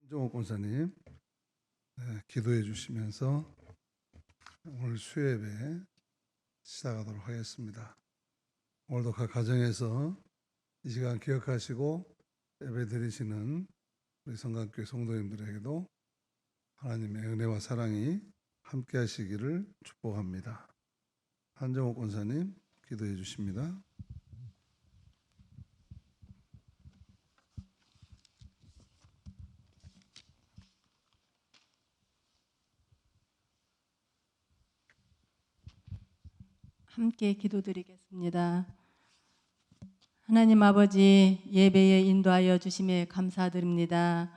한종옥 권사님 기도해 주시면서 오늘 수요예배 시작하도록 하겠습니다. 오늘도 각 가정에서 이 시간 기억하시고 예배 드리시는 우리 성강교회 성도님들에게도 하나님의 은혜와 사랑이 함께 하시기를 축복합니다. 한종옥 권사님 기도해 주십니다. 함께 기도드리겠습니다. 하나님 아버지, 예배에 인도하여 주심에 감사드립니다.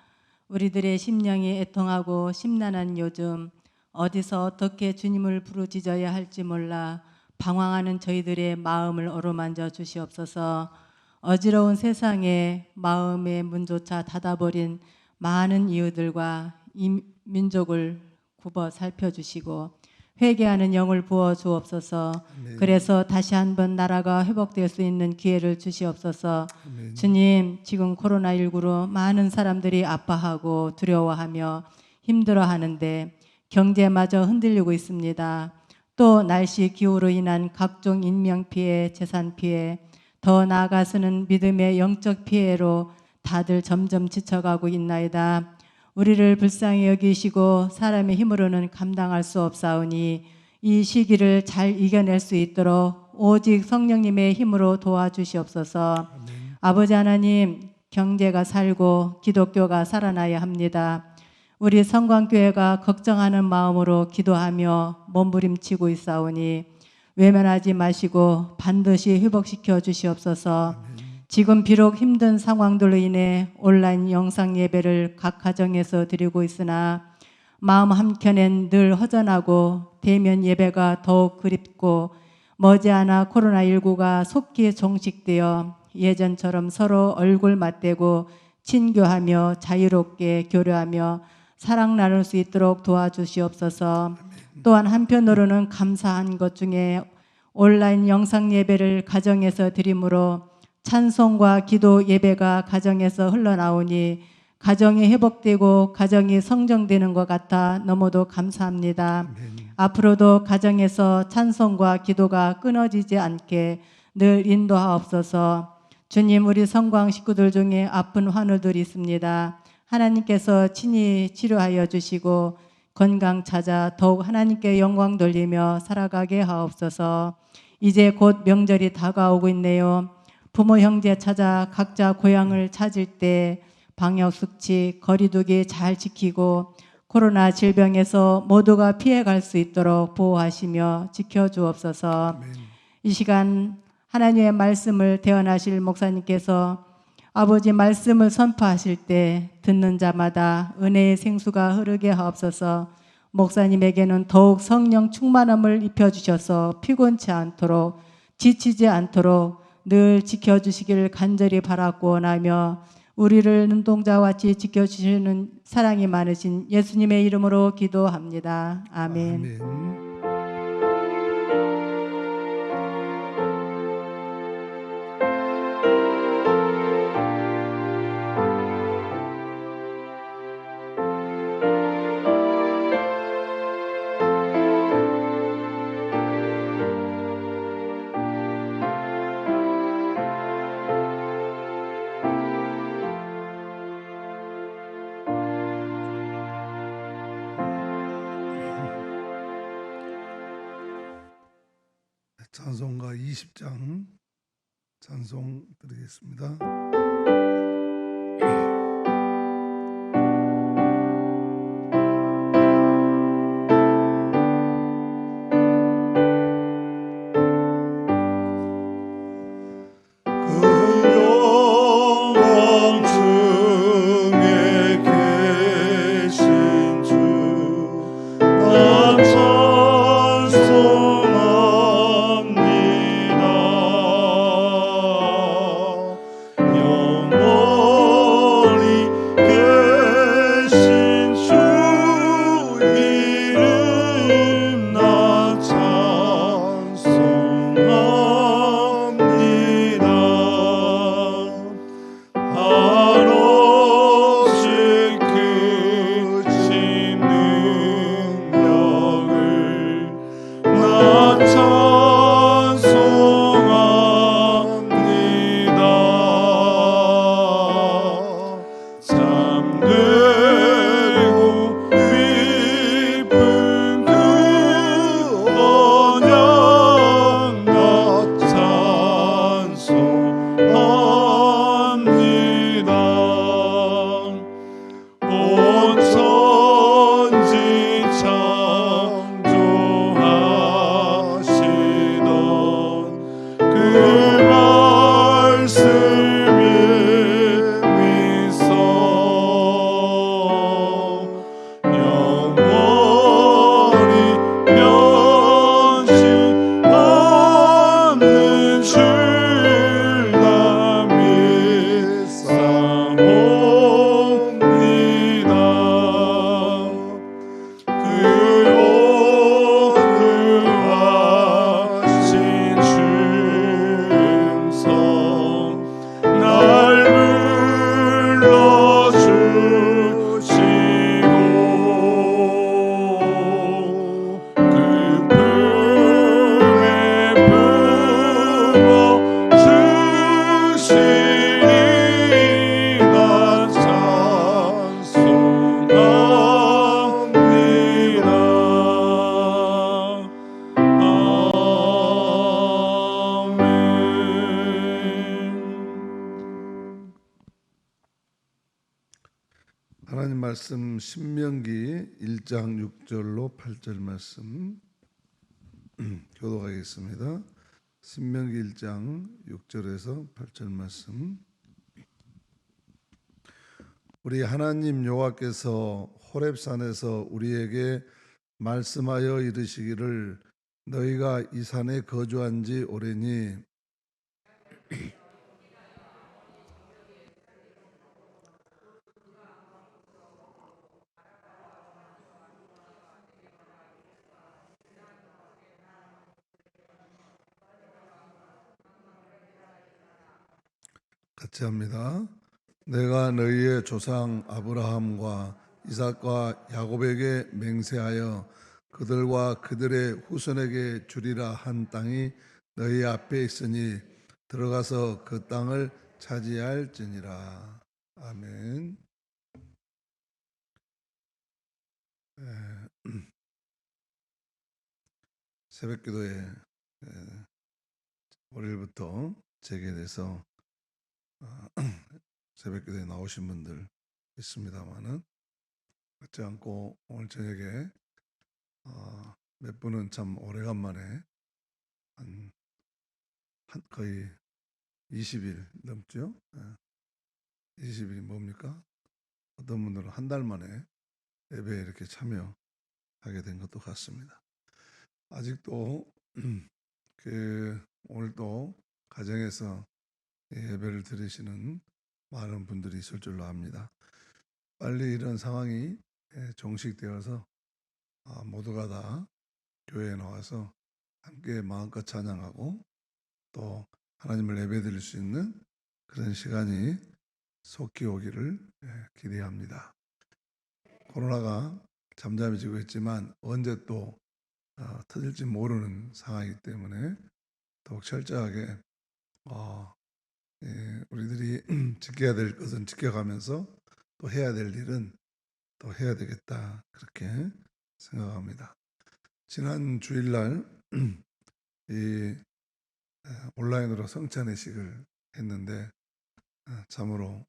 우리들의 심령이 애통하고 심란한 요즘 어디서 어떻게 주님을 부르짖어야 할지 몰라 방황하는 저희들의 마음을 어루만져 주시옵소서. 어지러운 세상에 마음의 문조차 닫아버린 많은 이웃들과 이 민족을 굽어 살펴주시고 회개하는 영을 부어 주옵소서. 아멘. 그래서 다시 한번 나라가 회복될 수 있는 기회를 주시옵소서. 아멘. 주님, 지금 코로나19로 많은 사람들이 아파하고 두려워하며 힘들어하는데 경제마저 흔들리고 있습니다. 또 날씨 기후로 인한 각종 인명피해, 재산피해, 더 나아가서는 믿음의 영적 피해로 다들 점점 지쳐가고 있나이다. 우리를 불쌍히 여기시고 사람의 힘으로는 감당할 수 없사오니 이 시기를 잘 이겨낼 수 있도록 오직 성령님의 힘으로 도와주시옵소서. 아멘. 아버지 하나님, 경제가 살고 기독교가 살아나야 합니다. 우리 성광교회가 걱정하는 마음으로 기도하며 몸부림치고 있사오니 외면하지 마시고 반드시 회복시켜 주시옵소서. 지금 비록 힘든 상황들로 인해 온라인 영상 예배를 각 가정에서 드리고 있으나 마음 한켠엔 늘 허전하고 대면 예배가 더욱 그립고 머지않아 코로나19가 속기에 종식되어 예전처럼 서로 얼굴 맞대고 친교하며 자유롭게 교류하며 사랑 나눌 수 있도록 도와주시옵소서. 또한 한편으로는 감사한 것 중에 온라인 영상 예배를 가정에서 드림으로 찬송과 기도 예배가 가정에서 흘러나오니 가정이 회복되고 가정이 성정되는 것 같아 너무도 감사합니다. 아멘. 앞으로도 가정에서 찬송과 기도가 끊어지지 않게 늘 인도하옵소서. 주님, 우리 성광 식구들 중에 아픈 환우들이 있습니다. 하나님께서 친히 치료하여 주시고 건강 찾아 더욱 하나님께 영광 돌리며 살아가게 하옵소서. 이제 곧 명절이 다가오고 있네요. 부모 형제 찾아 각자 고향을 찾을 때 방역 수칙, 거리두기 잘 지키고 코로나 질병에서 모두가 피해갈 수 있도록 보호하시며 지켜주옵소서. 아멘. 이 시간 하나님의 말씀을 대언하실 목사님께서 아버지 말씀을 선포하실 때 듣는 자마다 은혜의 생수가 흐르게 하옵소서. 목사님에게는 더욱 성령 충만함을 입혀주셔서 피곤치 않도록 지치지 않도록 늘 지켜주시기를 간절히 바라고 원하며 우리를 눈동자와 같이 지켜주시는 사랑이 많으신 예수님의 이름으로 기도합니다. 아멘. 아멘. 찬송가 20장 찬송 드리겠습니다. 찬송합니다. 말씀 신명기 1장 6절로 8절 말씀 교독하겠습니다. 신명기 1장 6절에서 8절 말씀. 우리 하나님 여호와께서 호렙산에서 우리에게 말씀하여 이르시기를 너희가 이 산에 거주한 지 오래니 같이 합니다. 내가 너희의 조상 아브라함과 이삭과 야곱에게 맹세하여 그들과 그들의 후손에게 주리라 한 땅이 너희 앞에 있으니 들어가서 그 땅을 차지할지니라. 아멘. 새벽기도에 월요일부터 재개돼서 새벽기도에 나오신 분들 있습니다만은 그렇지 않고 오늘 저녁에 몇 분은 참 오래간만에 거의 20일 넘죠. 20일이 뭡니까? 어떤 분들은 한 달 만에 예배에 이렇게 참여하게 된 것도 같습니다. 아직도 오늘도 가정에서 예배를 드리시는 많은 분들이 있을 줄로 압니다. 빨리 이런 상황이 종식되어서 모두가 다 교회에 나와서 함께 마음껏 찬양하고 또 하나님을 예배드릴 수 있는 그런 시간이 속히 오기를 기대합니다. 코로나가 잠잠해지고 있지만 언제 또 터질지 모르는 상황이기 때문에 더욱 철저하게 우리들이 지켜야 될 것은 지켜가면서 또 해야 될 일은 또 해야 되겠다 그렇게 생각합니다. 지난 주일날 이 온라인으로 성찬회식을 했는데 참으로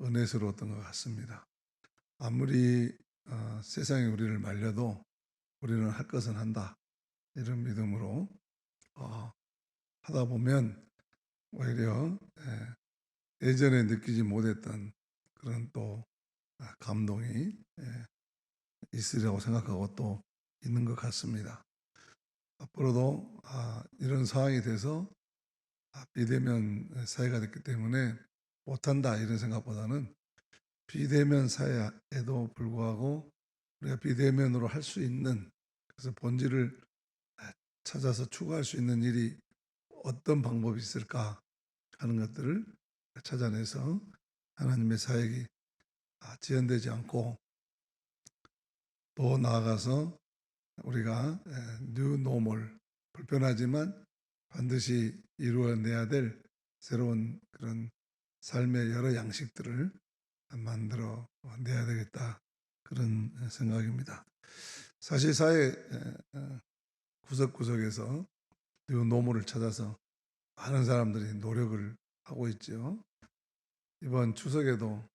은혜스러웠던 것 같습니다. 아무리 세상이 우리를 말려도 우리는 할 것은 한다 이런 믿음으로 하다 보면 오히려 예전에 느끼지 못했던 그런 또 감동이 있으리라고 생각하고 또 있는 것 같습니다. 앞으로도 이런 상황이 돼서 비대면 사회가 됐기 때문에 못한다 이런 생각보다는 비대면 사회에도 불구하고 우리가 비대면으로 할 수 있는 그래서 본질을 찾아서 추구할 수 있는 일이 어떤 방법이 있을까 하는 것들을 찾아내서 하나님의 사역이 지연되지 않고 또 나아가서 우리가 뉴 노멀 불편하지만 반드시 이루어내야 될 새로운 그런 삶의 여러 양식들을 만들어 내야 되겠다 그런 생각입니다. 사실 사회 구석구석에서 뉴 노멀을 찾아서 많은 사람들이 노력을 하고 있죠. 이번 추석에도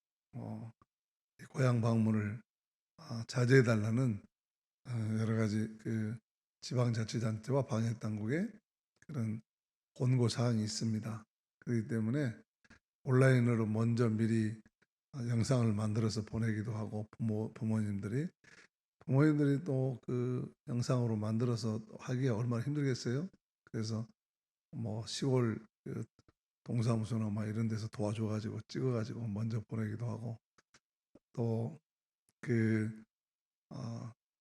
고향 방문을 자제해달라는 여러 가지 그 지방자치단체와 방역당국의 그런 권고 사항이 있습니다. 그렇기 때문에 온라인으로 먼저 미리 영상을 만들어서 보내기도 하고 부모님들이 또 그 영상으로 만들어서 하기가 얼마나 힘들겠어요. 그래서 시골 그 동사무소나 이런 데서 도와줘가지고 찍어가지고 먼저 보내기도 하고 또 그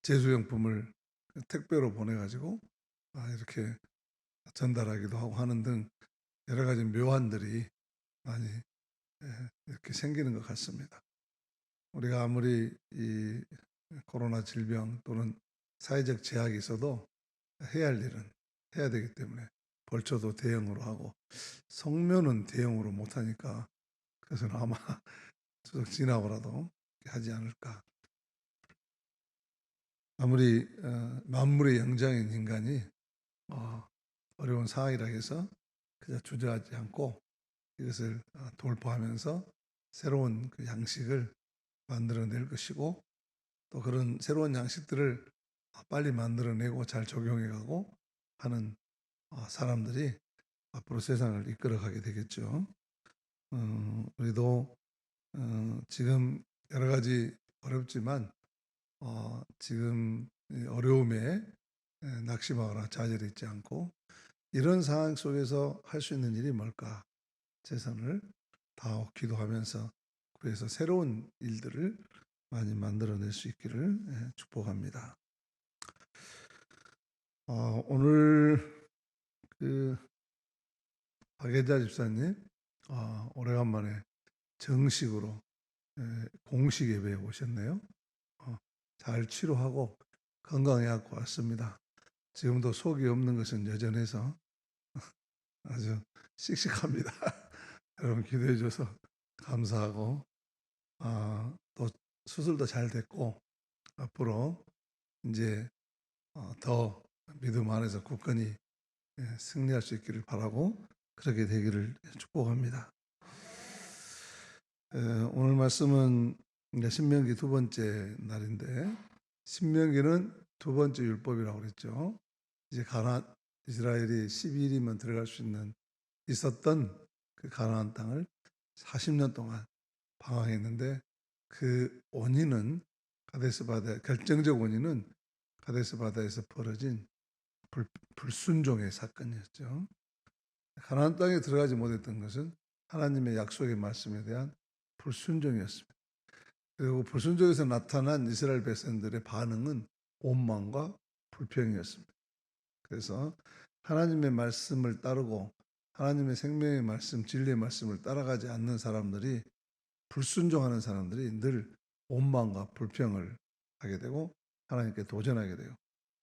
제수용품을 택배로 보내가지고 이렇게 전달하기도 하고 하는 등 여러 가지 묘안들이 많이 이렇게 생기는 것 같습니다. 우리가 아무리 이 코로나 질병 또는 사회적 제약이 있어도 해야 할 일은 해야 되기 때문에 벌초도 대형으로 하고 성묘는 대형으로 못하니까 그래서 아마 추석 지나고라도 하지 않을까. 아무리 만물의 영장인 인간이 어려운 상황이라 해서 그저 주저하지 않고 이것을 돌파하면서 새로운 그 양식을 만들어낼 것이고, 또 그런 새로운 양식들을 빨리 만들어내고 잘 적용해가고 하는 사람들이 앞으로 세상을 이끌어가게 되겠죠. 우리도 지금 여러 가지 어렵지만 지금 이 어려움에 낙심하거나 좌절했지 않고, 이런 상황 속에서 할 수 있는 일이 뭘까? 최선을 다하고 기도하면서 그래서 새로운 일들을 많이 만들어낼 수 있기를 축복합니다. 오늘 그 박예자 집사님 오래간만에 정식으로 공식 예배에 오셨네요. 잘 치료하고 건강해갖고 왔습니다. 지금도 속이 없는 것은 여전해서 아주 씩씩합니다. 여러분 기도해 줘서 감사하고, 또 수술도 잘 됐고 앞으로 이제 더 믿음 안에서 굳건히 승리할 수 있기를 바라고 그렇게 되기를 축복합니다. 오늘 말씀은 이제 신명기 두 번째 날인데, 신명기는 두 번째 율법이라고 그랬죠. 이제 가나안 이스라엘이 12일이면 들어갈 수 있었던 그 가나안 땅을 40년 동안 방황했는데, 그 원인은 가데스 바다, 결정적 원인은 가데스 바다에서 벌어진 불순종의 사건이었죠. 가나안 땅에 들어가지 못했던 것은 하나님의 약속의 말씀에 대한 불순종이었습니다. 그리고 불순종에서 나타난 이스라엘 백성들의 반응은 원망과 불평이었습니다. 그래서 하나님의 말씀을 따르고 하나님의 생명의 말씀, 진리의 말씀을 따라가지 않는 사람들이, 불순종하는 사람들이 늘 원망과 불평을 하게 되고 하나님께 도전하게 돼요.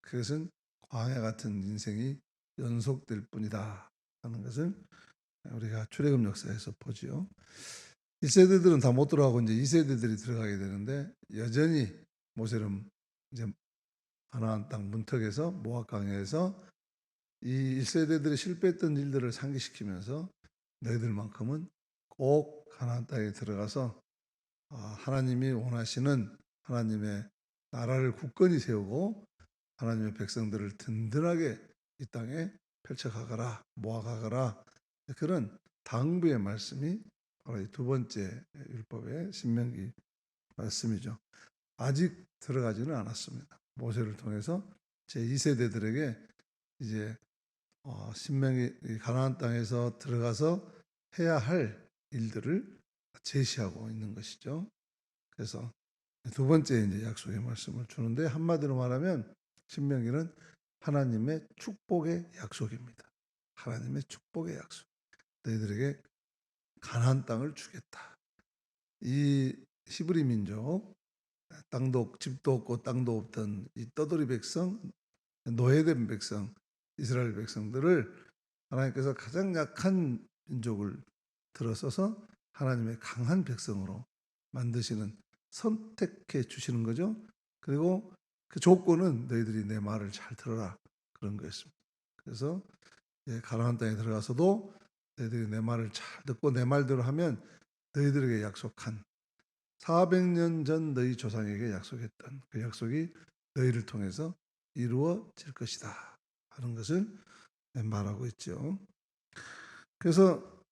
그것은 광야 같은 인생이 연속될 뿐이다 하는 것을 우리가 출애굽 역사에서 보지요. 1세대들은 다 못 들어가고 이제 2세대들이 들어가게 되는데, 여전히 모세는 이제 가나안 땅 문턱에서 모압 강야에서 이 1세대들이 실패했던 일들을 상기시키면서 너희들만큼은 꼭 가나안 땅에 들어가서 하나님이 원하시는 하나님의 나라를 굳건히 세우고 하나님의 백성들을 든든하게 이 땅에 펼쳐가거라, 모아가거라, 그런 당부의 말씀이 바로 이 두 번째 율법의 신명기 말씀이죠. 아직 들어가지는 않았습니다. 모세를 통해서 제 2세대들에게 이제 신명기 가나안 땅에서 들어가서 해야 할 일들을 제시하고 있는 것이죠. 그래서 두 번째 이제 약속의 말씀을 주는데, 한마디로 말하면 신명기는 하나님의 축복의 약속입니다. 하나님의 축복의 약속. 너희들에게 가나안 땅을 주겠다. 이 히브리 민족, 땅도 집도 없고 땅도 없던 이 떠돌이 백성, 노예된 백성, 이스라엘 백성들을 하나님께서 가장 약한 민족을 들어서서 하나님의 강한 백성으로 만드시는, 선택해 주시는 거죠. 그리고 그 조건은 너희들이 내 말을 잘 들어라, 그런 거였습니다. 그래서 가나안 땅에 들어가서도 너희들이 내 말을 잘 듣고 내 말대로 하면 너희들에게 약속한, 400년 전 너희 조상에게 약속했던 그 약속이 너희를 통해서 이루어질 것이다 하는 것을 말하고 있죠. 그래서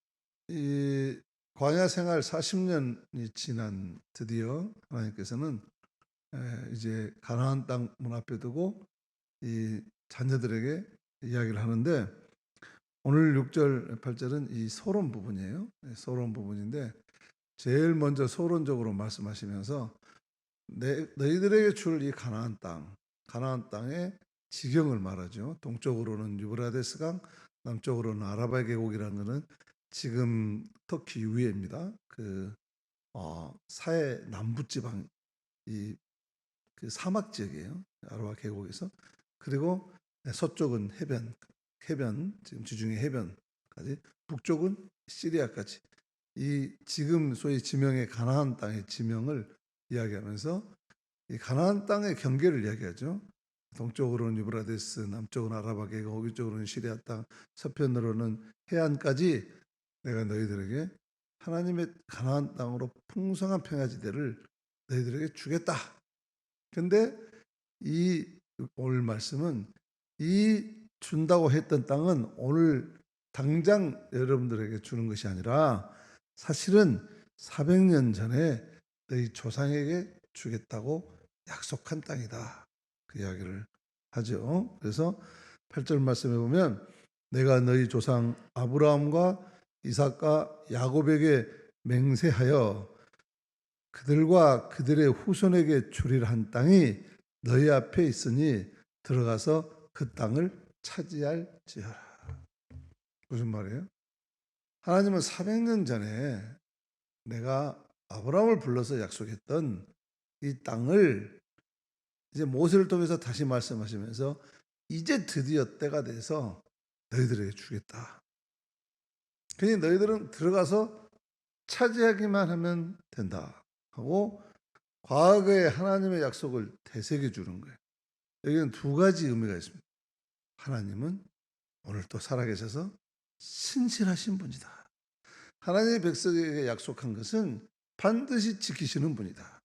이 광야 생활 40년이 지난 드디어 하나님께서는 이제 가나안 땅 문 앞에 두고 이 자녀들에게 이야기를 하는데, 오늘 6절 8절은 이 소론 부분이에요. 소론 부분인데, 제일 먼저 소론적으로 말씀하시면서 너희들에게 줄 이 가나안 땅의 지경을 말하죠. 동쪽으로는 유브라데스 강, 남쪽으로는 아라바 계곡이라는 것은 지금 터키 위에입니다. 그 사해 남부 지방, 이 그 사막 지역이에요. 아라바 계곡에서. 그리고 서쪽은 해변 지금 지중해 해변까지, 북쪽은 시리아까지, 이 지금 소위 지명의 가나안 땅의 지명을 이야기하면서 이 가나안 땅의 경계를 이야기하죠. 동쪽으로는 유브라데스, 남쪽은 아라바 계곡, 위쪽으로는 시리아 땅, 서편으로는 해안까지 내가 너희들에게 하나님의 가나안 땅으로 풍성한 평야지대를 너희들에게 주겠다. 근데 이 오늘 말씀은 이 준다고 했던 땅은 오늘 당장 여러분들에게 주는 것이 아니라 사실은 400년 전에 너희 조상에게 주겠다고 약속한 땅이다. 그 이야기를 하죠. 그래서 8절 말씀에 보면 내가 너희 조상 아브라함과 이삭과 야곱에게 맹세하여 그들과 그들의 후손에게 주리라 한 땅이 너희 앞에 있으니 들어가서 그 땅을 차지할지어라. 무슨 말이에요? 하나님은 400년 전에 내가 아브라함을 불러서 약속했던 이 땅을 이제 모세를 통해서 다시 말씀하시면서 이제 드디어 때가 돼서 너희들에게 주겠다. 그니 너희들은 들어가서 차지하기만 하면 된다 하고 과거에 하나님의 약속을 되새겨 주는 거예요. 여기는 두 가지 의미가 있습니다. 하나님은 오늘 또 살아계셔서 신실하신 분이다. 하나님의 백성에게 약속한 것은 반드시 지키시는 분이다.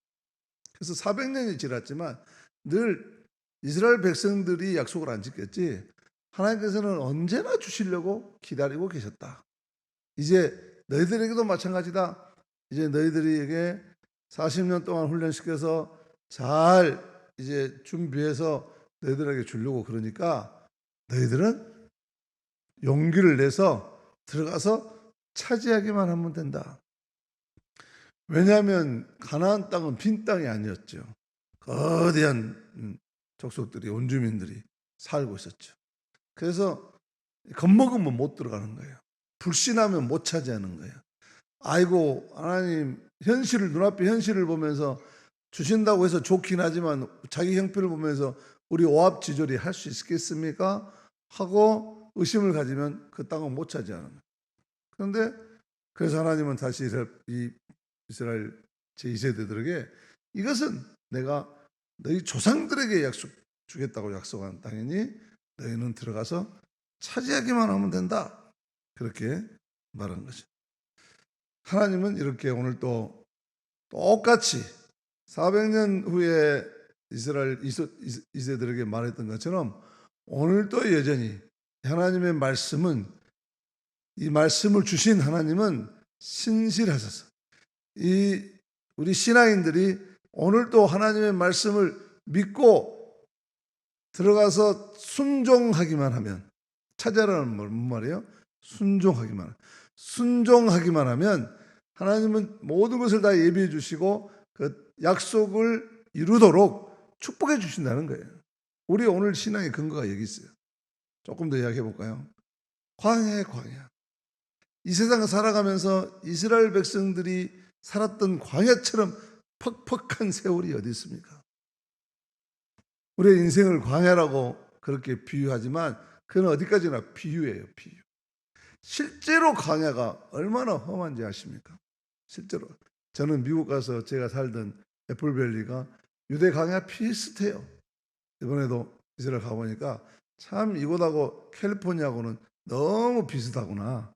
그래서 400년이 지났지만 늘 이스라엘 백성들이 약속을 안 지켰지 하나님께서는 언제나 주시려고 기다리고 계셨다. 이제 너희들에게도 마찬가지다. 이제 너희들에게 40년 동안 훈련시켜서 잘 이제 준비해서 너희들에게 주려고 그러니까 너희들은 용기를 내서 들어가서 차지하기만 하면 된다. 왜냐하면 가나안 땅은 빈 땅이 아니었죠. 거대한 족속들이 원주민들이 살고 있었죠. 그래서 겁먹으면 못 들어가는 거예요. 불신하면 못 차지하는 거예요. 아이고 하나님 현실을 눈앞에 현실을 보면서 주신다고 해서 좋긴 하지만 자기 형편을 보면서 우리 오합지졸이 할 수 있겠습니까? 하고 의심을 가지면 그 땅은 못 차지하는 거예요. 그런데 그래서 하나님은 다시 이 이스라엘 제2세대들에게 이것은 내가 너희 조상들에게 주겠다고 약속한 땅이니 너희는 들어가서 차지하기만 하면 된다. 그렇게 말한 거죠. 하나님은 이렇게 오늘 또 똑같이 400년 후에 이스라엘 2세들에게 말했던 것처럼 오늘도 여전히 하나님의 말씀은 이 말씀을 주신 하나님은 신실하셔서 우리 신앙인들이 오늘도 하나님의 말씀을 믿고 들어가서 순종하기만 하면 차지하라는 뭔 말이에요? 순종하기만 하면 하나님은 모든 것을 다 예비해 주시고 그 약속을 이루도록 축복해 주신다는 거예요. 우리 오늘 신앙의 근거가 여기 있어요. 조금 더 이야기해 볼까요? 광야. 이 세상을 살아가면서 이스라엘 백성들이 살았던 광야처럼 퍽퍽한 세월이 어디 있습니까? 우리의 인생을 광야라고 그렇게 비유하지만 그건 어디까지나 비유예요. 비유. 실제로 광야가 얼마나 험한지 아십니까? 실제로 저는 미국 가서 제가 살던 애플밸리가 유대 광야 비슷해요. 이번에도 이스라엘 가보니까 참 이곳하고 캘리포니아하고는 너무 비슷하구나.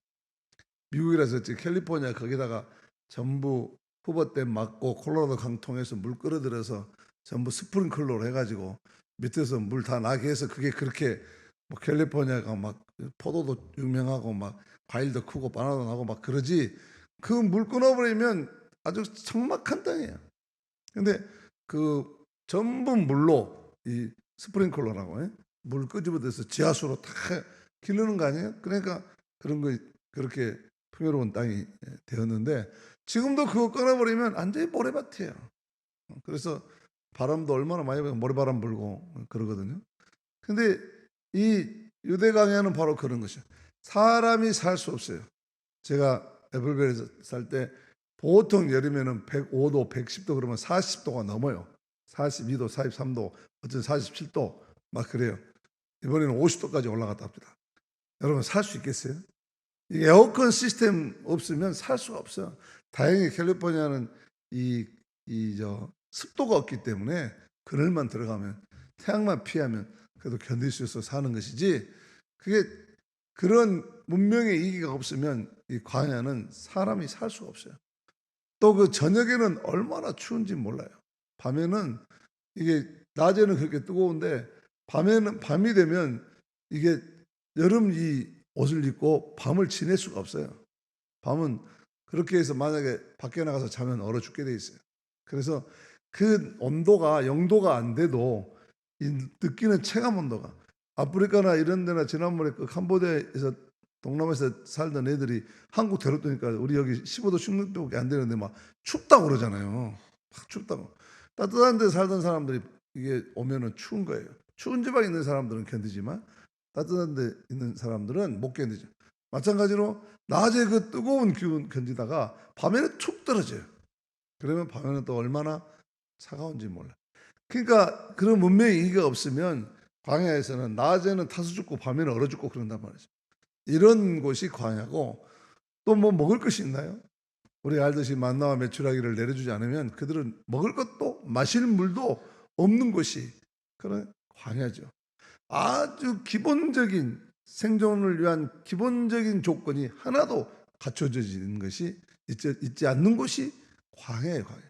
미국이라서 캘리포니아 거기다가 전부 후보댐 막고 콜로라도 강통에서 물 끌어들여서 전부 스프링클러로 해가지고 밑에서 물 다 나게 해서 그게 그렇게 뭐 캘리포니아가 막 포도도 유명하고 막 과일도 크고 바나나도 나고 막 그러지 그 물 끊어버리면 아주 적막한 땅이에요. 근데 그 전부 물로 이 스프링클러라고 물 끄집어내서 지하수로 다 기르는 거 아니에요? 그러니까 그런 거 그렇게 풍요로운 땅이 되었는데 지금도 그거 끊어버리면 완전히 모래밭이에요. 그래서 바람도 얼마나 많이 불고 모래바람 불고 그러거든요. 근데 이 유대 광야는 바로 그런 것이에요. 사람이 살 수 없어요. 제가 애플베리에서 살 때 보통 여름에는 105도, 110도 그러면 40도가 넘어요. 42도, 43도, 어떤 47도 막 그래요. 이번에는 50도까지 올라갔다 합니다. 여러분 살 수 있겠어요? 에어컨 시스템 없으면 살 수가 없어요. 다행히 캘리포니아는 습도가 없기 때문에 그늘만 들어가면 태양만 피하면 그래도 견딜 수 있어서 사는 것이지 그게 그런 문명의 이기가 없으면 이 광야는 사람이 살 수가 없어요. 또 그 저녁에는 얼마나 추운지 몰라요. 밤에는 이게 낮에는 그렇게 뜨거운데 밤이 되면 이게 여름 이 옷을 입고 밤을 지낼 수가 없어요. 밤은 그렇게 해서 만약에 밖에 나가서 자면 얼어 죽게 돼 있어요. 그래서 그 온도가 0도가 안 돼도 이 느끼는 체감 온도가 아프리카나 이런 데나 지난번에 그 캄보디아에서 동남아에서 살던 애들이 한국 데려오니까 우리 여기 15도 16도밖에 안 되는데 막 춥다고 그러잖아요. 막 춥다고. 따뜻한 데 살던 사람들이 이게 오면은 추운 거예요. 추운 지방에 있는 사람들은 견디지만 따뜻한 데 있는 사람들은 못 견디죠. 마찬가지로 낮에 그 뜨거운 기운 견디다가 밤에는 툭 떨어져요. 그러면 밤에는 또 얼마나 차가운지 몰라. 그러니까 그런 문명의 이기가 없으면 광야에서는 낮에는 타서 죽고 밤에는 얼어 죽고 그런단 말이죠. 이런 곳이 광야고 또 뭐 먹을 것이 있나요? 우리가 알듯이 만나와 메추라기를 내려주지 않으면 그들은 먹을 것도 마실 물도 없는 곳이 그런 광야죠. 아주 기본적인 생존을 위한 기본적인 조건이 하나도 갖춰져 있는 것이 있지 않는 곳이 광야예요. 광야.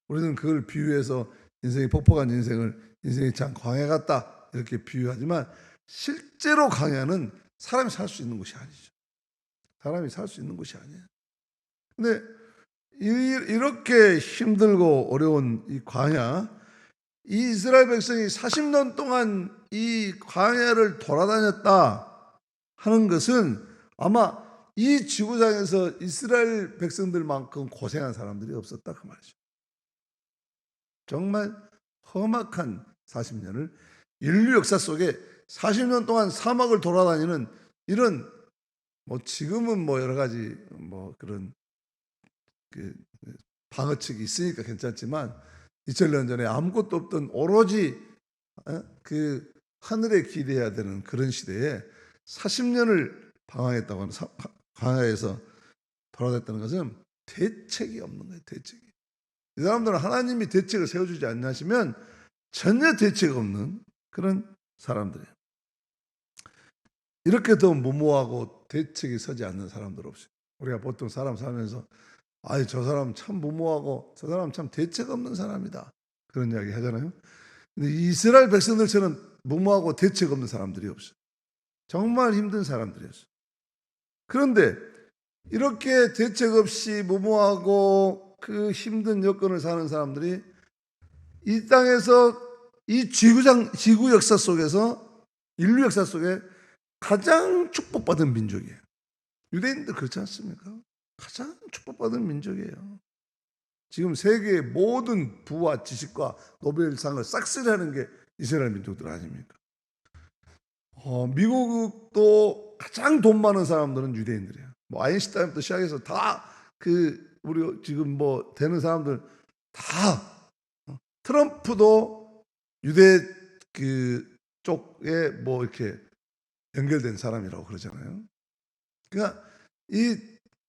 우리는 그걸 비유해서 인생이 폭포간 인생이 참 광야 같다 이렇게 비유하지만 실제로 광야는 사람이 살 수 있는 곳이 아니죠. 사람이 살 수 있는 곳이 아니에요. 근데 이렇게 힘들고 어려운 이 광야, 이 이스라엘 백성이 40년 동안 이 광야를 돌아다녔다 하는 것은 아마 이 지구상에서 이스라엘 백성들만큼 고생한 사람들이 없었다 그 말이죠. 정말 험악한 40년을 인류 역사 속에 40년 동안 사막을 돌아다니는 이런 뭐 지금은 뭐 여러 가지 뭐 그런 그 방어책이 있으니까 괜찮지만 2000년 전에 아무것도 없던 오로지 그 하늘에 기대해야 되는 그런 시대에 40년을 방황했다고 하는 광야에서 돌아다녔다는 것은 대책이 없는 거예요. 대책이. 이 사람들은 하나님이 대책을 세워주지 않으시면 전혀 대책 없는 그런 사람들이에요. 이렇게 더 무모하고 대책이 서지 않는 사람들 없어요. 우리가 보통 사람 살면서 아이 저 사람 참 무모하고 저 사람 참 대책 없는 사람이다 그런 이야기 하잖아요. 근데 이스라엘 백성들처럼 무모하고 대책 없는 사람들이 없어요. 정말 힘든 사람들이었어요. 그런데 이렇게 대책 없이 무모하고 그 힘든 여건을 사는 사람들이 이 땅에서 이 지구 역사 속에서 인류 역사 속에 가장 축복받은 민족이에요. 유대인들 그렇지 않습니까? 가장 축복받은 민족이에요. 지금 세계의 모든 부와 지식과 노벨상을 싹쓸이하는 게 이스라엘 민족들 아닙니까? 미국도 가장 돈 많은 사람들은 유대인들이에요. 뭐 아인슈타인부터 시작해서 다 그 우리 지금 뭐 되는 사람들 다 트럼프도 유대 그 쪽에 뭐 이렇게 연결된 사람이라고 그러잖아요. 그러니까 이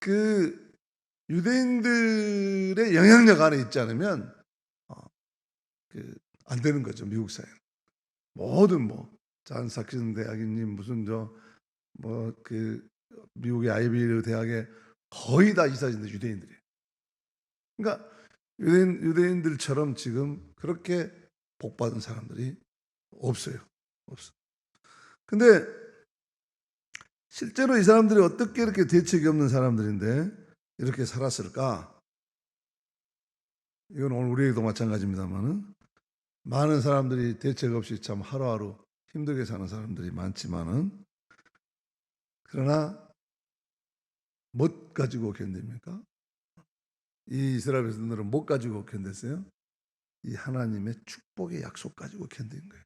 그 유대인들의 영향력 안에 있지 않으면 안 되는 거죠. 미국 사회 모든 뭐잔 삭슨 대학이님 무슨 뭐 그 미국의 아이비리 대학에 거의 다 이사진들 유대인들이에요. 그러니까 유대인들처럼 지금 그렇게 복 받은 사람들이 없어요. 없어. 근데 실제로 이 사람들이 어떻게 이렇게 대책이 없는 사람들인데 이렇게 살았을까? 이건 오늘 우리에게도 마찬가지입니다만은 많은 사람들이 대책 없이 참 하루하루 힘들게 사는 사람들이 많지만은 그러나 못 가지고 견딥니까? 이 이스라엘 백성들은 못 가지고 견뎠어요? 이 하나님의 축복의 약속 가지고 견딘 거예요.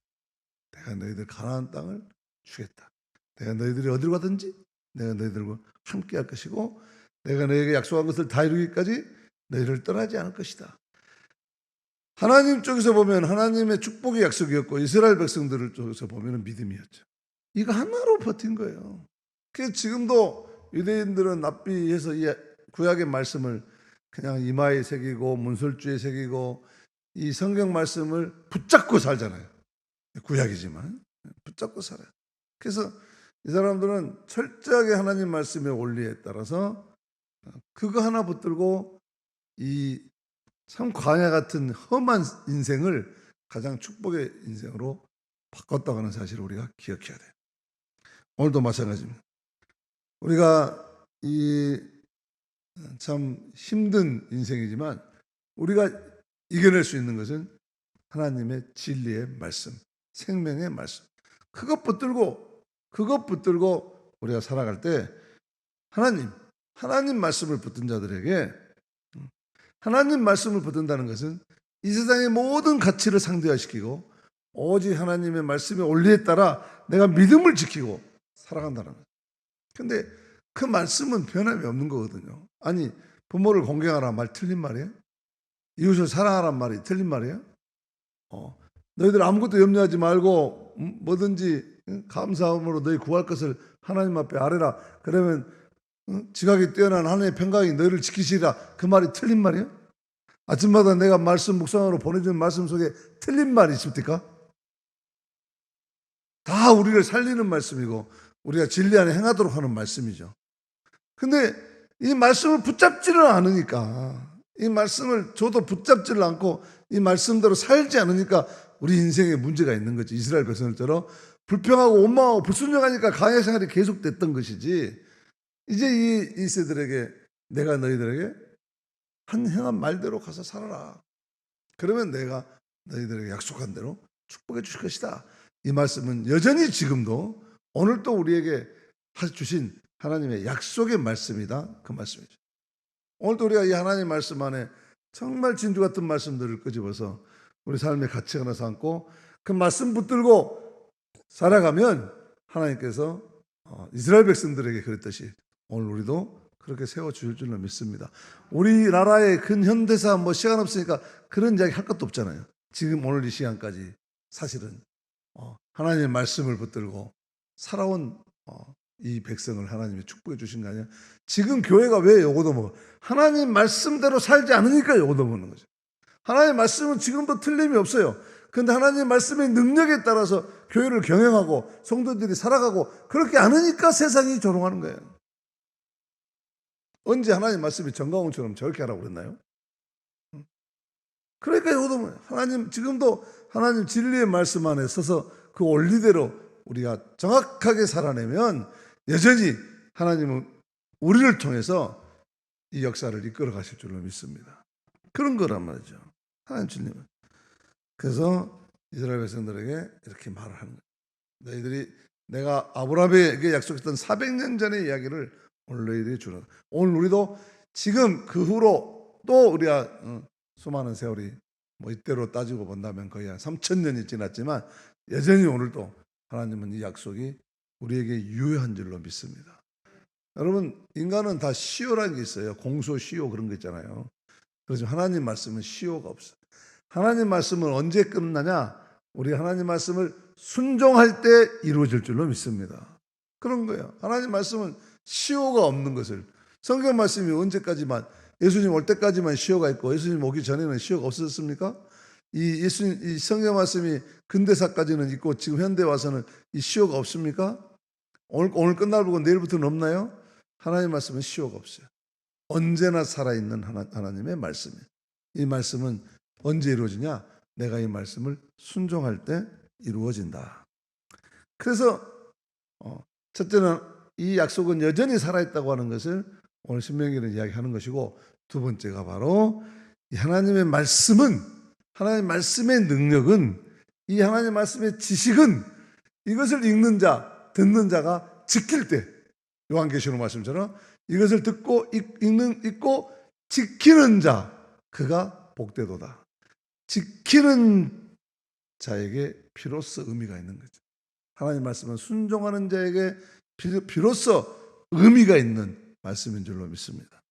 내가 너희들 가나안 땅을 주겠다. 내가 너희들이 어디로 가든지 내가 너희들과 함께 할 것이고 내가 너희에게 약속한 것을 다 이루기까지 너희를 떠나지 않을 것이다. 하나님 쪽에서 보면 하나님의 축복의 약속이었고 이스라엘 백성들 쪽에서 보면 믿음이었죠. 이거 하나로 버틴 거예요. 그래서 지금도 유대인들은 납비해서 이 구약의 말씀을 그냥 이마에 새기고 문설주에 새기고 이 성경 말씀을 붙잡고 살잖아요. 구약이지만 붙잡고 살아요. 그래서 이 사람들은 철저하게 하나님 말씀의 원리에 따라서 그거 하나 붙들고 이 참 광야 같은 험한 인생을 가장 축복의 인생으로 바꿨다고 하는 사실을 우리가 기억해야 돼요. 오늘도 마찬가지입니다. 우리가 이 참 힘든 인생이지만 우리가 이겨낼 수 있는 것은 하나님의 진리의 말씀, 생명의 말씀. 그것 붙들고 우리가 살아갈 때 하나님 말씀을 붙든 자들에게, 하나님 말씀을 붙든다는 것은 이 세상의 모든 가치를 상대화시키고 오직 하나님의 말씀의 원리에 따라 내가 믿음을 지키고 살아간다는 거예요. 근데 그 말씀은 변함이 없는 거거든요. 아니, 부모를 공경하라는 말 틀린 말이에요? 이웃을 사랑하라는 말이 틀린 말이에요? 너희들 아무것도 염려하지 말고 뭐든지 감사함으로 너희 구할 것을 하나님 앞에 아뢰라. 그러면 지각이 뛰어난 하나님의 평강이 너희를 지키시리라. 그 말이 틀린 말이에요? 아침마다 내가 말씀 묵상으로 보내주는 말씀 속에 틀린 말이 있습니까? 다 우리를 살리는 말씀이고 우리가 진리 안에 행하도록 하는 말씀이죠. 근데 이 말씀을 붙잡지를 않으니까, 이 말씀을 저도 붙잡지를 않고 이 말씀대로 살지 않으니까 우리 인생에 문제가 있는 거지. 이스라엘 백성들처럼 불평하고 원망하고 불순종하니까 광야 생활이 계속됐던 것이지. 이제 이 세들에게, 내가 너희들에게 행한 말대로 가서 살아라. 그러면 내가 너희들에게 약속한 대로 축복해 주실 것이다. 이 말씀은 여전히 지금도 오늘 또 우리에게 주신 하나님의 약속의 말씀이다. 그 말씀이죠. 오늘도 우리가 이 하나님 말씀 안에 정말 진주 같은 말씀들을 끄집어서 우리 삶의 가치가 하나 삼고 그 말씀 붙들고 살아가면 하나님께서 이스라엘 백성들에게 그랬듯이 오늘 우리도 그렇게 세워주실 줄로 믿습니다. 우리나라의 근현대사 시간 없으니까 그런 이야기 할 것도 없잖아요. 지금 오늘 이 시간까지 사실은 하나님의 말씀을 붙들고 살아온 이 백성을 하나님이 축복해 주신 거 아니에요? 지금 교회가 왜 요거도 먹어? 하나님 말씀대로 살지 않으니까 요거도 먹는 거죠. 하나님 말씀은 지금도 틀림이 없어요. 그런데 하나님 말씀의 능력에 따라서 교회를 경영하고 성도들이 살아가고 그렇게 않으니까 세상이 조롱하는 거예요. 언제 하나님 말씀이 정가홍처럼 저렇게 하라고 그랬나요? 그러니까 요거도 하나님 지금도 하나님 진리의 말씀 안에 서서 그 원리대로 우리가 정확하게 살아내면 여전히 하나님은 우리를 통해서 이 역사를 이끌어 가실 줄로 믿습니다. 그런 거란 말이죠. 하나님 주님은. 그래서 이스라엘 백성들에게 이렇게 말을 하는 거예요. 너희들이 내가 아브라함에게 약속했던 400년 전의 이야기를 오늘 너희들이 주라. 오늘 우리도 지금 그 후로 또 우리가 수많은 세월이 이때로 따지고 본다면 거의 한 3,000년이 지났지만 여전히 오늘도 하나님은 이 약속이 우리에게 유효한 줄로 믿습니다. 여러분, 인간은 다 시효라는 게 있어요. 공소, 시효 그런 거 있잖아요. 그렇지만 하나님 말씀은 시효가 없어요. 하나님 말씀은 언제 끝나냐? 우리 하나님 말씀을 순종할 때 이루어질 줄로 믿습니다. 그런 거예요. 하나님 말씀은 시효가 없는 것을. 성경 말씀이 언제까지만, 예수님 올 때까지만 시효가 있고 예수님 오기 전에는 시효가 없었습니까? 이 성경 말씀이 근대사까지는 있고 지금 현대 와서는 이 시효가 없습니까? 오늘 끝날 보고 내일부터는 없나요? 하나님 말씀은 시효가 없어요. 언제나 살아있는 하나님의 말씀이에요. 이 말씀은 언제 이루어지냐? 내가 이 말씀을 순종할 때 이루어진다. 그래서 첫째는 이 약속은 여전히 살아있다고 하는 것을 오늘 신명기는 이야기하는 것이고, 두 번째가 바로 이 하나님의 말씀은, 하나님 말씀의 능력은, 이 하나님 말씀의 지식은 이것을 읽는 자, 듣는 자가 지킬 때, 요한계시록 말씀처럼 이것을 듣고 읽고 지키는 자, 그가 복되도다. 지키는 자에게 비로소 의미가 있는 거죠. 하나님 말씀은 순종하는 자에게 비로소 의미가 있는 말씀인 줄로 믿습니다.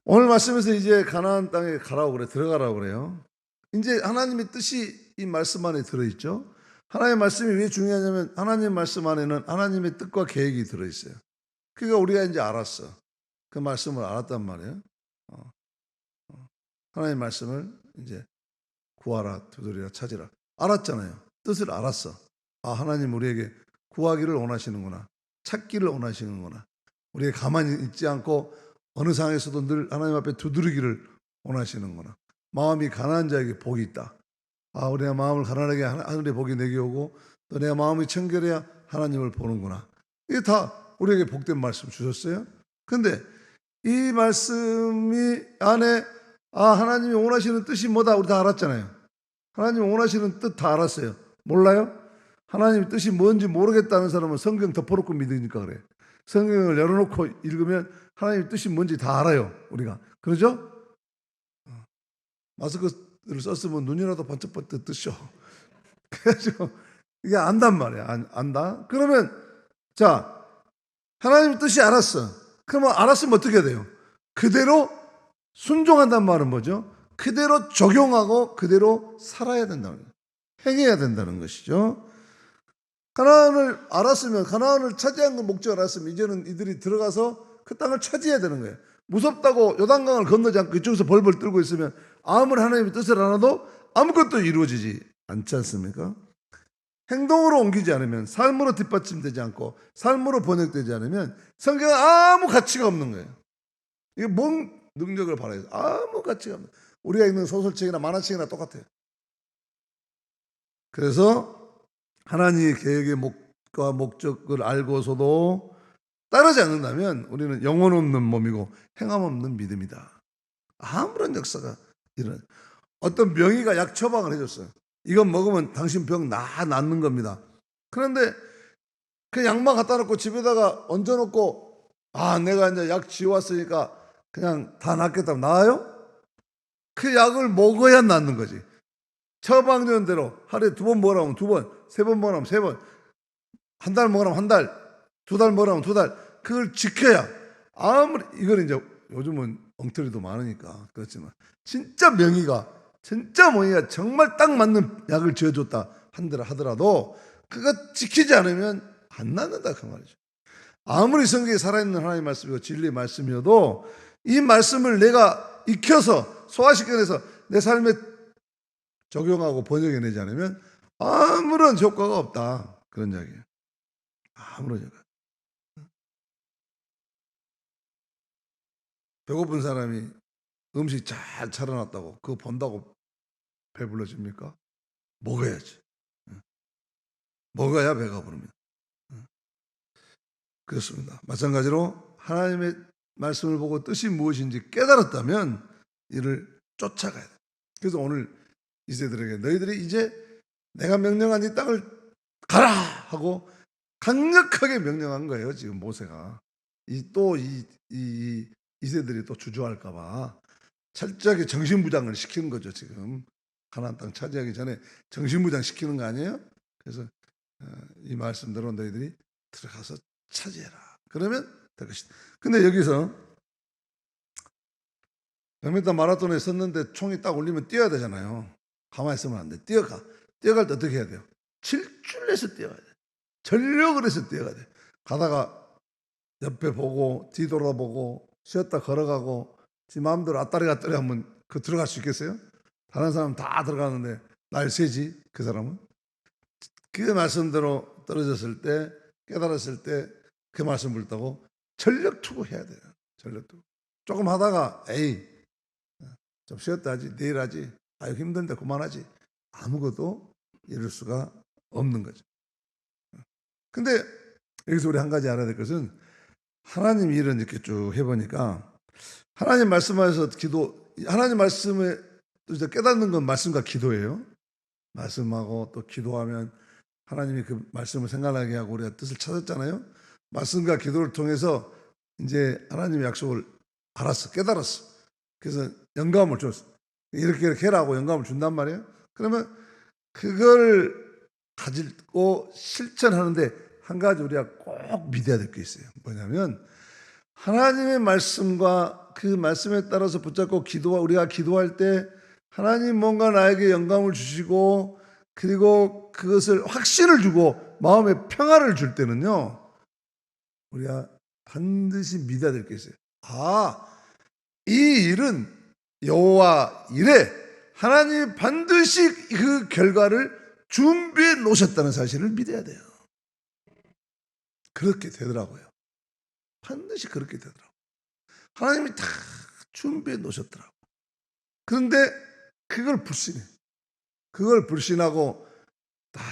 오늘 말씀에서 이제 가나안 땅에 가라고 그래, 들어가라고 그래요. 이제 하나님의 뜻이 이 말씀 안에 들어있죠. 하나님의 말씀이 왜 중요하냐면 하나님의 말씀 안에는 하나님의 뜻과 계획이 들어있어요. 그러니까 우리가 이제 알았어. 그 말씀을 알았단 말이에요. 하나님의 말씀을 이제 구하라, 두드리라, 찾으라. 알았잖아요. 뜻을 알았어. 아, 하나님 우리에게 구하기를 원하시는구나. 찾기를 원하시는구나. 우리가 가만히 있지 않고 어느 상황에서도 늘 하나님 앞에 두드리기를 원하시는구나. 마음이 가난한 자에게 복이 있다. 아, 우리 내 마음을 가난하게 하늘의 복이 내게 오고 또 내 마음이 청결해야 하나님을 보는구나. 이게 다 우리에게 복된 말씀 주셨어요. 근데 이 말씀이 안에 하나님이 원하시는 뜻이 뭐다 우리 다 알았잖아요. 하나님이 원하시는 뜻 다 알았어요. 몰라요? 하나님의 뜻이 뭔지 모르겠다는 사람은 성경 덮어놓고 믿으니까 그래. 성경을 열어놓고 읽으면 하나님의 뜻이 뭔지 다 알아요. 우리가. 그러죠? 마스크를 썼으면 눈이라도 번쩍번쩍 뜨죠. 그래가지고 이게 안단 말이야. 안다. 그러면 자, 하나님의 뜻이 알았어. 그러면 알았으면 어떻게 돼요? 그대로 순종한단 말은 뭐죠? 그대로 적용하고 그대로 살아야 된다는 거예요. 행해야 된다는 것이죠. 가나안을 알았으면, 가나안을 차지한 그 목적을 알았으면 이제는 이들이 들어가서 그 땅을 차지해야 되는 거예요. 무섭다고 요단강을 건너지 않고 이쪽에서 벌벌 떨고 있으면 아무리 하나님의 뜻을 알아도 아무것도 이루어지지 않지 않습니까? 행동으로 옮기지 않으면, 삶으로 뒷받침되지 않고 삶으로 번역되지 않으면 성경은 아무 가치가 없는 거예요. 이게 뭔 능력을 바라요? 아무 가치가 없는 거예요. 우리가 읽는 소설책이나 만화책이나 똑같아요. 그래서 하나님의 계획의 목과 목적을 알고서도 따르지 않는다면 우리는 영혼 없는 몸이고 행함 없는 믿음이다. 아무런 역사가 일어나요. 어떤 명의가 약 처방을 해줬어요. 이건 먹으면 당신 병 낫는 겁니다. 그런데 그 약만 갖다 놓고 집에다가 얹어놓고 내가 이제 약 지어왔으니까 그냥 다 낫겠다고 나아요? 그 약을 먹어야 낫는 거지. 처방전 대로 하루에 2번 먹으라면 2번, 3번 먹으라면 3번, 한 달 먹으라면 한 달, 2달 먹으라면 2달. 그걸 지켜야 아무리 이걸 이제 요즘은 엉터리도 많으니까 그렇지만 진짜 명의가 정말 딱 맞는 약을 지어줬다 하더라도 그거 지키지 않으면 안 낫는다 그 말이죠. 아무리 성경에 살아있는 하나님의 말씀이고 진리의 말씀이어도 이 말씀을 내가 익혀서 소화시켜내서 내 삶에 적용하고 번역해내지 않으면 아무런 효과가 없다 그런 이야기예요. 아무런 효과. 배고픈 사람이 음식 잘 차려놨다고 그거 본다고 배불러집니까? 먹어야지. 먹어야 배가 부릅니다. 그렇습니다. 마찬가지로 하나님의 말씀을 보고 뜻이 무엇인지 깨달았다면 이를 쫓아가야 돼. 그래서 오늘 이세들에게 너희들이 이제 내가 명령한 이 땅을 가라 하고 강력하게 명령한 거예요. 지금 모세가 이세들이 또 주저할까봐 철저하게 정신부장을 시키는 거죠. 지금 가나안 땅 차지하기 전에 정신부장 시키는 거 아니에요? 그래서 이 말씀대로 너희들이 들어가서 차지해라. 그러면 될 것이다. 근데 여기서 100m 마라톤에 섰는데 총이 딱 울리면 뛰어야 되잖아요. 가만히 있으면 안 돼. 뛰어갈 때 어떻게 해야 돼요? 질주를 해서 뛰어가야 돼. 전력을 해서 뛰어가야 돼. 가다가 옆에 보고 뒤돌아보고 쉬었다 걸어가고 지 마음대로 앞다리 하면 그 들어갈 수 있겠어요? 다른 사람 다 들어가는데 날 새지 그 사람은. 그 말씀대로 떨어졌을 때 깨달았을 때 그 말씀 불다고 전력 투구해야 돼요. 전력 투구. 조금 하다가 좀 쉬었다 하지 내일 하지 힘든데 그만하지 아무것도 이룰 수가 없는 거죠. 근데 여기서 우리 한 가지 알아야 될 것은 하나님 일은 이렇게 쭉 해보니까 하나님 말씀하셔서 하나님 말씀에 깨닫는 건 말씀과 기도예요. 말씀하고 또 기도하면 하나님이 그 말씀을 생각나게 하고 우리가 뜻을 찾았잖아요. 말씀과 기도를 통해서 이제 하나님의 약속을 알았어, 깨달았어. 그래서 영감을 줬어. 이렇게 해라고 영감을 준단 말이에요. 그러면 그걸 가지고 실천하는데 한 가지 우리가 꼭 믿어야 될 게 있어요. 뭐냐면 하나님의 말씀과 그 말씀에 따라서 붙잡고 우리가 기도할 때 하나님 뭔가 나에게 영감을 주시고 그리고 그것을 확신을 주고 마음에 평안을 줄 때는요. 우리가 반드시 믿어야 될 게 있어요. 이 일은 여호와 일에 하나님이 반드시 그 결과를 준비해 놓으셨다는 사실을 믿어야 돼요. 그렇게 되더라고요. 반드시 그렇게 되더라고요. 하나님이 다 준비해 놓으셨더라고. 그런데 그걸 불신하고 딱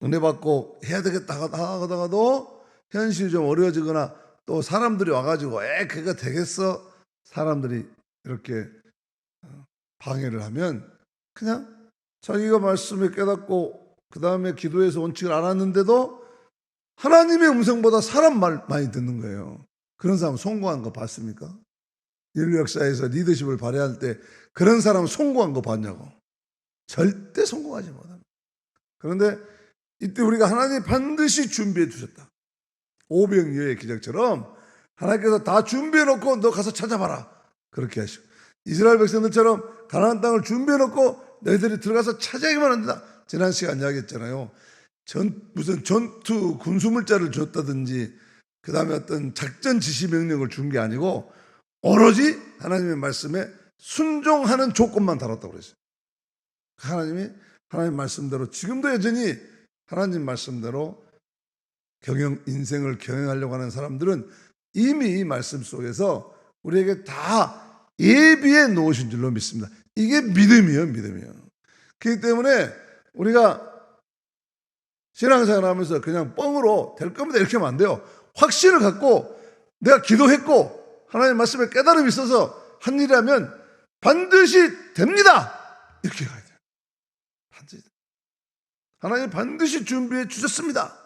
은혜 받고 해야 되겠다 하다가도 현실이 좀 어려워지거나 또 사람들이 와가지고 그거 되겠어? 사람들이 이렇게 방해를 하면 그냥 자기가 말씀을 깨닫고 그 다음에 기도해서 원칙을 알았는데도 하나님의 음성보다 사람 말 많이 듣는 거예요. 그런 사람 성공한 거 봤습니까? 인류 역사에서 리더십을 발휘할 때 그런 사람 성공한 거 봤냐고. 절대 성공하지 못합니다. 그런데 이때 우리가 하나님이 반드시 준비해 두셨다. 오병이어의 기적처럼 하나님께서 다 준비해 놓고 너 가서 찾아봐라. 그렇게 하시고 이스라엘 백성들처럼 가나안 땅을 준비해 놓고 너희들이 들어가서 차지하기만 한다. 지난 시간 이야기했잖아요. 무슨 전투 군수물자를 줬다든지 그 다음에 어떤 작전 지시 명령을 준 게 아니고 오로지 하나님의 말씀에 순종하는 조건만 달았다고 그랬어요. 하나님이 하나님 말씀대로 지금도 여전히 하나님 말씀대로 인생을 경영하려고 하는 사람들은 이미 이 말씀 속에서 우리에게 다 예비해 놓으신 줄로 믿습니다. 이게 믿음이에요. 그렇기 때문에 우리가 신앙생활 하면서 그냥 뻥으로 될 겁니다 이렇게 하면 안 돼요. 확신을 갖고 내가 기도했고 하나님 말씀에 깨달음이 있어서 한 일이라면 반드시 됩니다 이렇게 가야 돼요. 하나님 반드시 준비해 주셨습니다.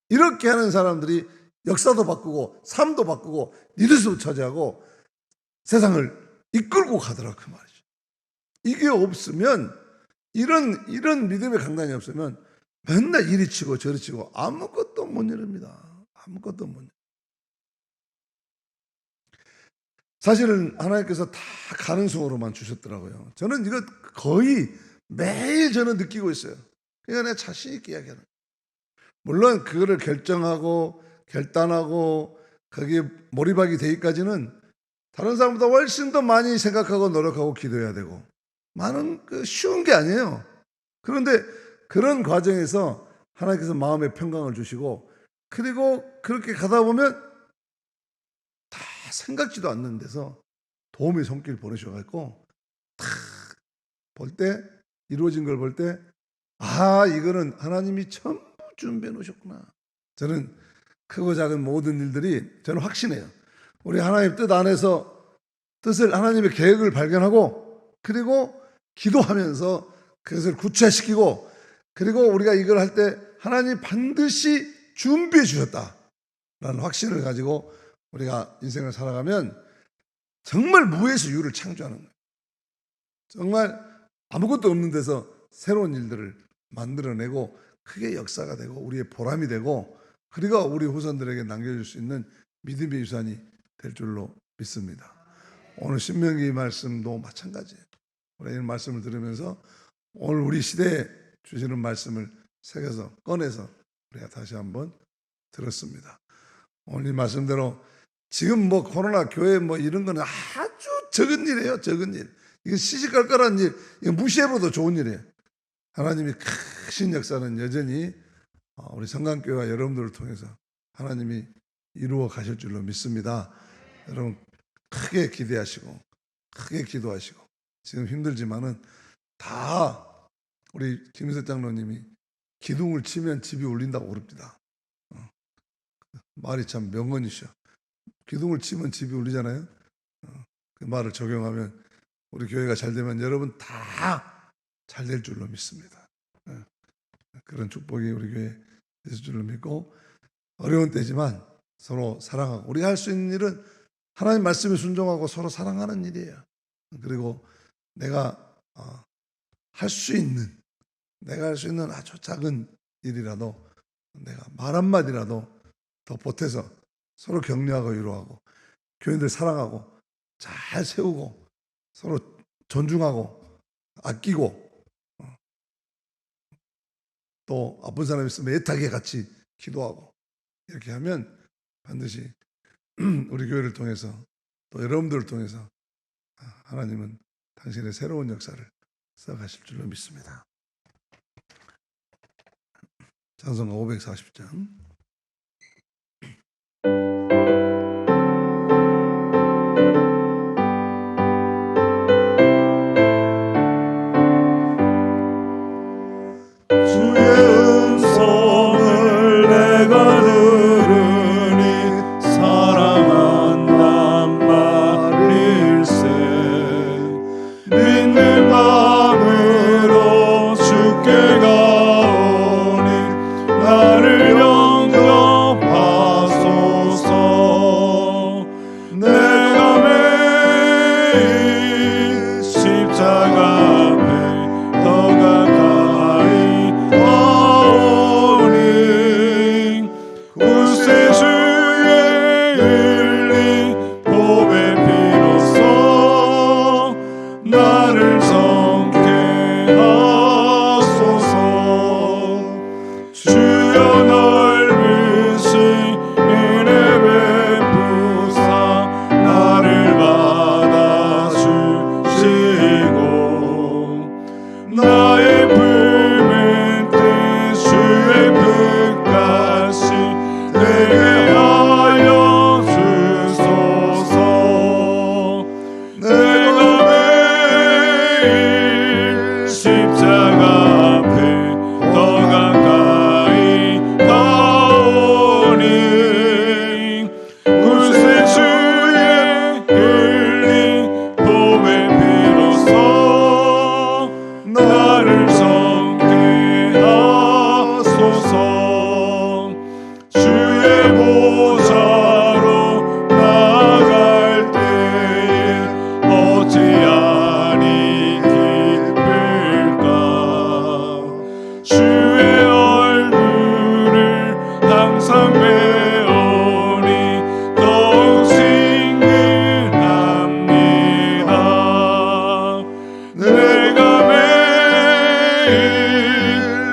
이렇게 하는 사람들이 역사도 바꾸고 삶도 바꾸고 리더십도 차지하고 세상을 이끌고 가더라 그 말이죠. 이게 없으면 이런 믿음의 강단이 없으면 맨날 이리 치고 저리 치고 아무것도 못 이룹니다. 아무것도 못. 사실은 하나님께서 다 가능성으로만 주셨더라고요. 저는 이거 거의 매일 저는 느끼고 있어요. 그러니까 내가 자신 있게 이야기하는. 물론 그거를 결정하고 결단하고 거기에 몰입하기 되기까지는 다른 사람보다 훨씬 더 많이 생각하고 노력하고 기도해야 되고 많은 쉬운 게 아니에요. 그런데 그런 과정에서 하나님께서 마음의 평강을 주시고 그리고 그렇게 가다 보면 다 생각지도 않는 데서 도움의 손길 보내셔가지고 탁 볼 때 이루어진 걸 볼 때 이거는 하나님이 전부 준비해 놓으셨구나. 저는 크고 작은 모든 일들이 저는 확신해요. 우리 하나님 뜻 안에서 뜻을 하나님의 계획을 발견하고 그리고 기도하면서 그것을 구체화시키고 그리고 우리가 이걸 할 때 하나님 반드시 준비해 주셨다라는 확신을 가지고 우리가 인생을 살아가면 정말 무에서 유를 창조하는 거예요. 정말 아무것도 없는 데서 새로운 일들을 만들어내고 크게 역사가 되고 우리의 보람이 되고 그리고 우리 후손들에게 남겨줄 수 있는 믿음의 유산이 될 줄로 믿습니다. 오늘 신명기 말씀도 마찬가지예요. 우리 이 말씀을 들으면서 오늘 우리 시대에 주시는 말씀을 새겨서 꺼내서 우리가 다시 한번 들었습니다. 오늘 이 말씀대로 지금 코로나 교회 이런 거는 아주 적은 일이에요. 적은 일. 이건 시시껄껄한 일. 이건 무시해봐도 좋은 일이에요. 하나님이 크신 역사는 여전히 우리 성강교회와 여러분들을 통해서 하나님이 이루어 가실 줄로 믿습니다. 여러분 크게 기대하시고 크게 기도하시고 지금 힘들지만은 다 우리 김희석 장로님이 기둥을 치면 집이 울린다고 그럽니다. 말이 참 명언이셔. 기둥을 치면 집이 울리잖아요. 그 말을 적용하면 우리 교회가 잘 되면 여러분 다 잘 될 줄로 믿습니다. 그런 축복이 우리 교회에 있을 줄로 믿고 어려운 때지만 서로 사랑하고 우리가 할 수 있는 일은 하나님 말씀에 순종하고 서로 사랑하는 일이에요. 그리고 내가 할 수 있는 아주 작은 일이라도 내가 말 한마디라도 더 보태서 서로 격려하고 위로하고 교인들 사랑하고 잘 세우고 서로 존중하고 아끼고 또 아픈 사람 있으면 애타게 같이 기도하고 이렇게 하면 반드시 우리 교회를 통해서 또 여러분들을 통해서 하나님은 당신의 새로운 역사를 써가실 줄로 믿습니다. 찬송가 540장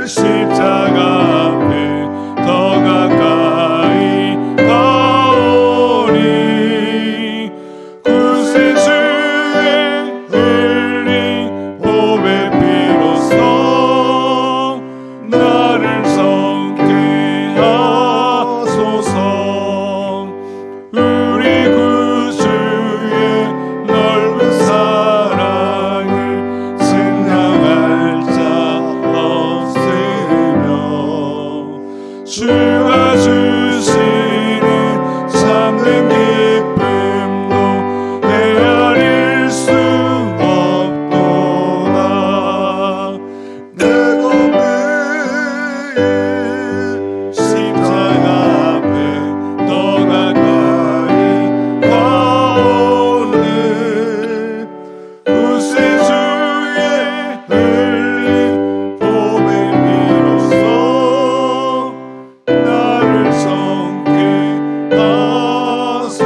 십자가 앞에 더 가까이 가오니 구세주의 흘린 보배 피로써 나를 성케 하소서. 우리 구주의 넓은 사랑을 증명할 자 없으며 주가 주시는 참된 기쁨도 헤아릴 수 없도다. 내가 매일 십자가 앞에 더 가까이 가오니 구세주의 흘린 보배 피로써 나를 성케 하소서.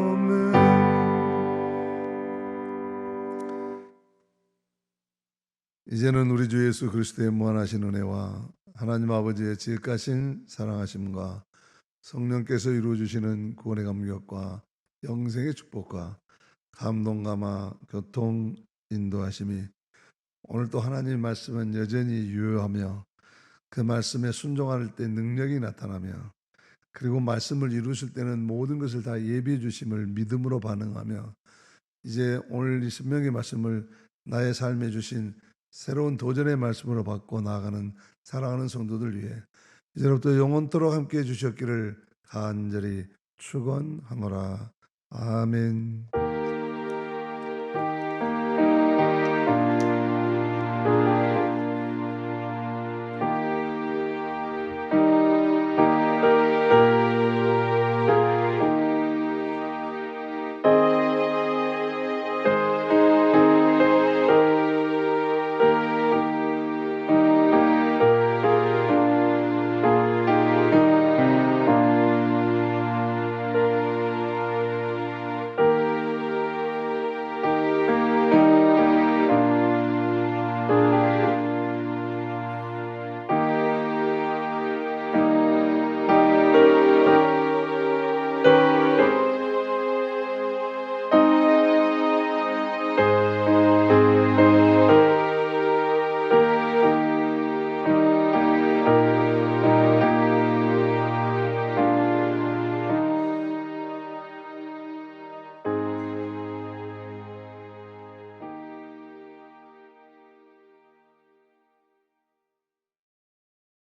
아멘. 이제는 우리 주 예수 그리스도의 무한하신 은혜와 하나님 아버지의 지극하신 사랑하심과 성령께서 이루어주시는 구원의 감격과 영생의 축복과 감동감화 교통 인도하심이 오늘 또 하나님 말씀은 여전히 유효하며 그 말씀에 순종할 때 능력이 나타나며 그리고 말씀을 이루실 때는 모든 것을 다 예비해 주심을 믿음으로 반응하며 이제 오늘 이 신명의 말씀을 나의 삶에 주신 새로운 도전의 말씀으로 바꿔 나아가는 사랑하는 성도들 위해 이제부터 영원토록 함께해 주셨기를 간절히 축원하노라. 아멘.